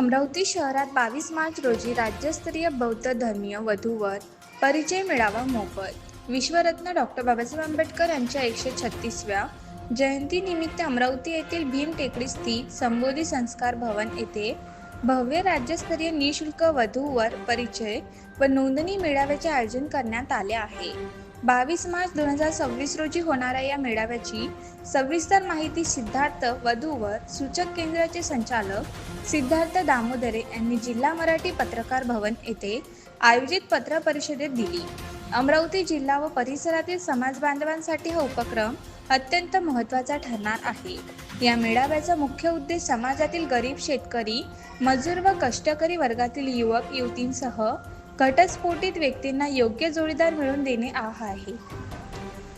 अमरावती शहरात 22 मार्च रोजी राज्यस्तरीय बौद्ध धर्मीय वधूवर परिचय मेळावा मोफत विश्वरत्न डॉक्टर बाबासाहेब आंबेडकर यांच्या 136व्या जयंतीनिमित्त अमरावती येथील भीम टेकडी स्थित संबोधी संस्कार भवन येथे भव्य राज्यस्तरीय निःशुल्क वधूवर परिचय व नोंदणी मेळाव्याचे आयोजन करण्यात आले आहे। 22 मार्च 2026 रोजी होणाऱ्या या मेळाव्याची सविस्तर माहिती सिद्धार्थ वधूवर सूचक केंद्राचे संचालक सिद्धार्थ दामोदरे यांनी जिल्हा मराठी पत्रकार भवन येथे आयोजित पत्र परिषदेत दिली। अमरावती जिल्हा व परिसरातील समाज बांधवांसाठी हा उपक्रम अत्यंत महत्त्वाचा ठरणार आहे। या मेळाव्याचा मुख्य उद्देश समाजातील गरीब शेतकरी, मजूर व कष्टकरी वर्गातील युवक युवतींसह घटस्फोटित व्यक्तींना योग्य जोडीदार मिळवून देणे आहे।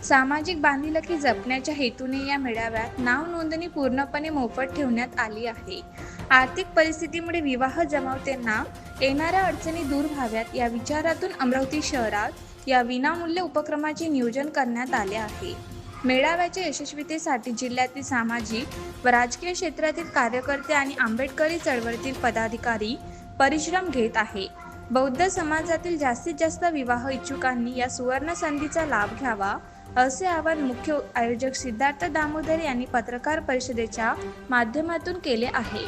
सामाजिक बांधिलकी जपण्याच्या हेतूने या मेळाव्यात नाव नोंदणी पूर्णपणे मोफत ठेवण्यात आली आहे। आर्थिक परिस्थितीमुळे विवाह जमावतेंना येणाऱ्या अडचणी दूर व्हाव्यात या विचारातून अमरावती शहरात या विनामूल्य उपक्रमाचे नियोजन करण्यात आले आहे। मेळाव्याच्या यशस्वीतेसाठी जिल्ह्यातील सामाजिक व राजकीय क्षेत्रातील कार्यकर्ते आणि आंबेडकरी चळवळीतील पदाधिकारी परिश्रम घेत आहे। बौद्ध समाजातील जास्तीत जास्त विवाह इच्छुकांनी या सुवर्ण संधीचा लाभ घ्यावा असे आवाहन मुख्य आयोजक सिद्धार्थ दामोदरे यांनी पत्रकार परिषदेच्या माध्यमातून केले आहे।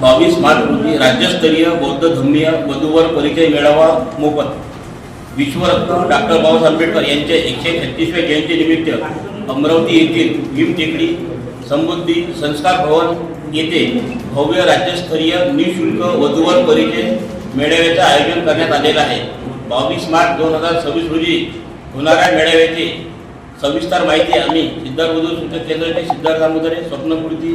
22 मार्च रोजी राज्यस्तरीय बौद्ध धर्मीय वधूवर परिचय मेळावा मोफत विश्वरत्न डॉक्टर बाबासाहेब आंबेडकर यांच्या 136व्या जयंतीनिमित्त अमरावती येथील भीम टेकडी संबोधी संस्कार भवन येथे भव्य राज्यस्तरीय निःशुल्क वधूवर परिचय मेळाव्याचे आयोजन करण्यात आलेले आहे। 22 मार्च 2026 रोजी होणाऱ्या मेळाव्याची सविस्तर माहिती आम्ही सिद्धार्थ वधू सूचक केंद्राचे सिद्धार्थ दामोदरे, स्वप्नपूर्ती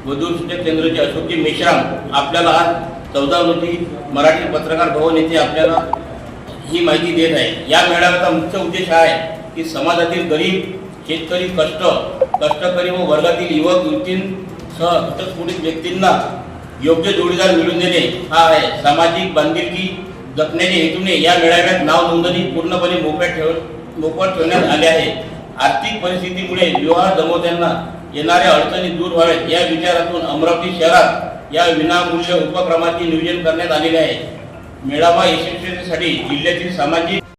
वधू सूचक केंद्राचे अशोकी मेश्राम आपल्याला आज 14 रोजी मराठी पत्रकार भवन येथे आपल्याला ही माहिती देत आहे। या मेळाव्याचा मुख्य उद्देश आहे की समाजातील गरीब शेतकरी, कष्टकरी व वर्गातील युवक युवतींसह घटस्फोटित व्यक्तींना योग्य जोडीदार मिळवून देणे हा आहे। सामाजिक बांधिलकी जपण्याच्या हेतूने या मेळाव्यात नाव नोंदणी पूर्णपणे मोफत ठेवण्यात आले आहे। आर्थिक परिस्थितीमुळे विवाह जमवत्यांना येणाऱ्या अडचणी दूर व्हाव्यात या विचारातून अमरावती शहरात या विनामूल्य उपक्रमाचे नियोजन करण्यात आलेले आहे। मेळावा यशस्वीतेसाठी जिल्ह्यातील सामाजिक